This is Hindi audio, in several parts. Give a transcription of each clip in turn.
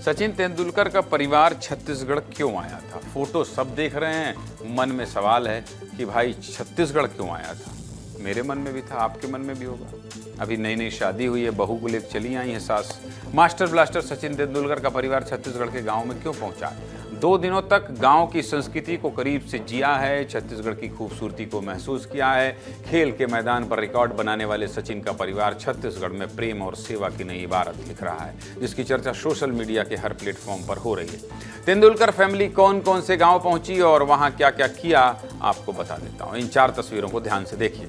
सचिन तेंदुलकर का परिवार छत्तीसगढ़ क्यों आया था? फोटो सब देख रहे हैं, मन में सवाल है कि भाई छत्तीसगढ़ क्यों आया था? मेरे मन में भी था, आपके मन में भी होगा। अभी नई नई शादी हुई है, बहू को लेकर चली आई है सास। मास्टर ब्लास्टर सचिन तेंदुलकर का परिवार छत्तीसगढ़ के गांव में क्यों पहुंचा? 2 दिनों तक गांव की संस्कृति को करीब से जिया है, छत्तीसगढ़ की खूबसूरती को महसूस किया है। खेल के मैदान पर रिकॉर्ड बनाने वाले सचिन का परिवार छत्तीसगढ़ में प्रेम और सेवा की नई इबारत लिख रहा है, जिसकी चर्चा सोशल मीडिया के हर प्लेटफॉर्म पर हो रही है। तेंदुलकर फैमिली कौन कौन से गाँव पहुंची और वहां क्या क्या किया, आपको बता देता हूं। इन 4 तस्वीरों को ध्यान से देखिए।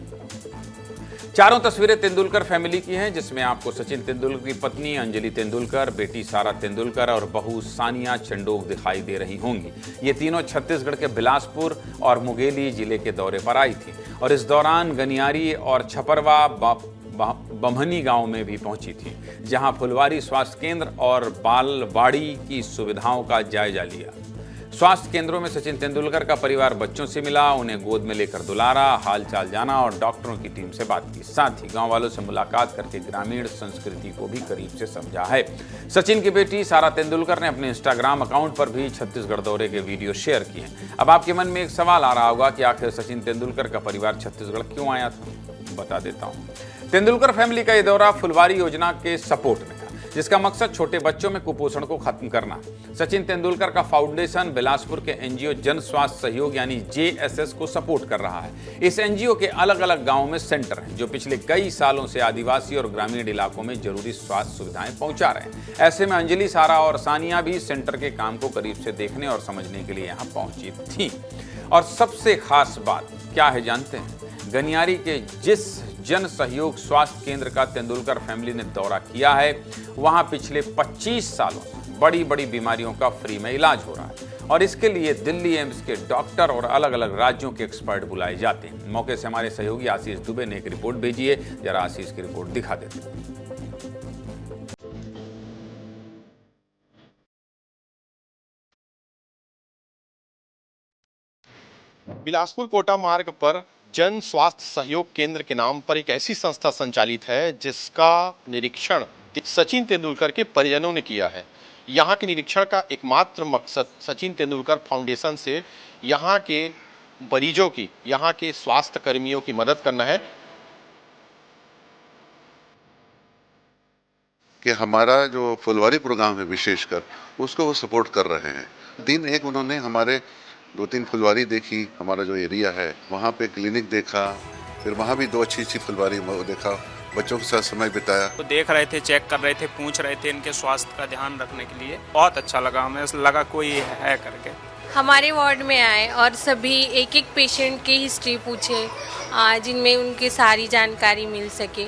चारों तस्वीरें तेंदुलकर फैमिली की हैं, जिसमें आपको सचिन तेंदुलकर की पत्नी अंजलि तेंदुलकर, बेटी सारा तेंदुलकर और बहू सानिया चंडोक दिखाई दे रही होंगी। ये तीनों छत्तीसगढ़ के बिलासपुर और मुंगेली जिले के दौरे पर आई थी और इस दौरान गनियारी और छपरवा बम्हनी गांव में भी पहुंची थी, जहां फुलवारी स्वास्थ्य केंद्र और बालवाड़ी की सुविधाओं का जायजा लिया। स्वास्थ्य केंद्रों में सचिन तेंदुलकर का परिवार बच्चों से मिला, उन्हें गोद में लेकर दुलारा, हालचाल जाना और डॉक्टरों की टीम से बात की। साथ ही गांव वालों से मुलाकात करके ग्रामीण संस्कृति को भी करीब से समझा है। सचिन की बेटी सारा तेंदुलकर ने अपने इंस्टाग्राम अकाउंट पर भी छत्तीसगढ़ दौरे के वीडियो शेयर किए। अब आपके मन में एक सवाल आ रहा होगा कि आखिर सचिन तेंदुलकर का परिवार छत्तीसगढ़ क्यों आया था? बता देता हूँ। तेंदुलकर फैमिली का यह दौरा फुलवारी योजना के सपोर्ट में, जिसका मकसद छोटे बच्चों में कुपोषण को खत्म करना। सचिन तेंदुलकर का फाउंडेशन बिलासपुर के एनजीओ जन स्वास्थ्य सहयोग यानी जेएसएस को सपोर्ट कर रहा है। इस एनजीओ के अलग अलग गांवों में सेंटर हैं, जो पिछले कई सालों से आदिवासी और ग्रामीण इलाकों में जरूरी स्वास्थ्य सुविधाएं पहुंचा रहे हैं। ऐसे में अंजलि, सारा और सानिया भी सेंटर के काम को करीब से देखने और समझने के लिए यहाँ पहुंची थी। और सबसे खास बात क्या है जानते हैं? गनियारी के जिस जन सहयोग स्वास्थ्य केंद्र का तेंदुलकर फैमिली ने दौरा किया है, वहां पिछले 25 सालों से बड़ी बड़ी बीमारियों का फ्री में इलाज हो रहा है और इसके लिए दिल्ली एम्स के डॉक्टर और अलग अलग राज्यों के एक्सपर्ट बुलाए जाते हैं। मौके से हमारे सहयोगी आशीष दुबे ने एक रिपोर्ट भेजी है, जरा आशीष की रिपोर्ट दिखा देते हैं। बिलासपुर कोटा मार्ग पर जन स्वास्थ्य सहयोग केंद्र के नाम पर एक ऐसी संस्था संचालित है जिसका निरीक्षण सचिन तेंदुलकर के परिजनों ने किया है। यहाँ के निरीक्षण का एकमात्र मकसद सचिन तेंदुलकर फाउंडेशन से यहाँ के मरीजों की, यहाँ के स्वास्थ्य कर्मियों की मदद करना है। कि हमारा जो फुलवारी प्रोग्राम है विशेषकर, उसको वो सपोर्ट कर रहे हैं। दिन एक उन्होंने हमारे 2-3 फुलवारी देखी, हमारा जो एरिया है वहाँ पे क्लिनिक देखा, फिर वहाँ भी 2 अच्छी फुलवारी देखा, बच्चों के साथ समय बिताया। तो देख रहे थे, चेक कर रहे थे, पूछ रहे थे इनके स्वास्थ्य का ध्यान रखने के लिए। बहुत अच्छा लगा, हमें लगा कोई है करके। हमारे वार्ड में आए और सभी एक एक पेशेंट की हिस्ट्री पूछे, जिनमें उनकी सारी जानकारी मिल सके।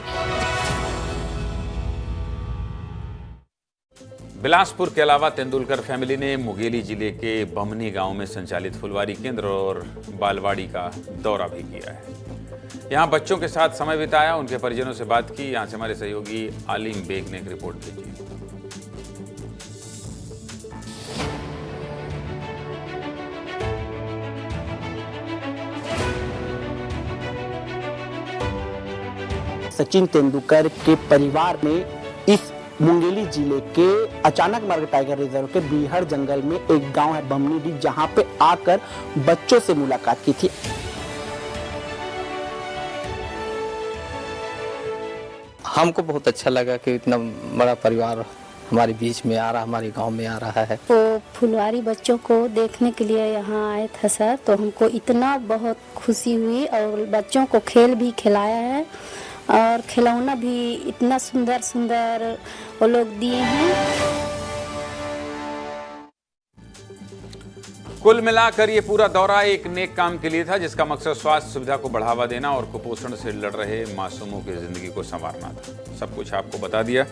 बिलासपुर के अलावा तेंदुलकर फैमिली ने मुंगेली जिले के बम्हनी गांव में संचालित फुलवारी केंद्र और बालवाड़ी का दौरा भी किया है। यहां बच्चों के साथ समय बिताया, उनके परिजनों से बात की। यहां से हमारे सहयोगी आलिम बेग ने एक रिपोर्ट भेजी। सचिन तेंदुलकर के परिवार ने इस मुंगेली जिले के अचानक मार्ग टाइगर रिजर्व के बीहड़ जंगल में एक गांव है बम्हनी, जहां पे आकर बच्चों से मुलाकात की थी। हमको बहुत अच्छा लगा कि इतना बड़ा परिवार हमारे बीच में आ रहा, हमारे गांव में आ रहा है। तो फुलवारी बच्चों को देखने के लिए यहाँ आए थे सर, तो हमको इतना बहुत खुशी हुई और बच्चों को खेल भी खिलाया है और खिलौना भी इतना सुंदर सुंदर वो लोग दिए हैं। कुल मिलाकर ये पूरा दौरा एक नेक काम के लिए था, जिसका मकसद स्वास्थ्य सुविधा को बढ़ावा देना और कुपोषण से लड़ रहे मासूमों की जिंदगी को संवारना था। सब कुछ आपको बता दिया।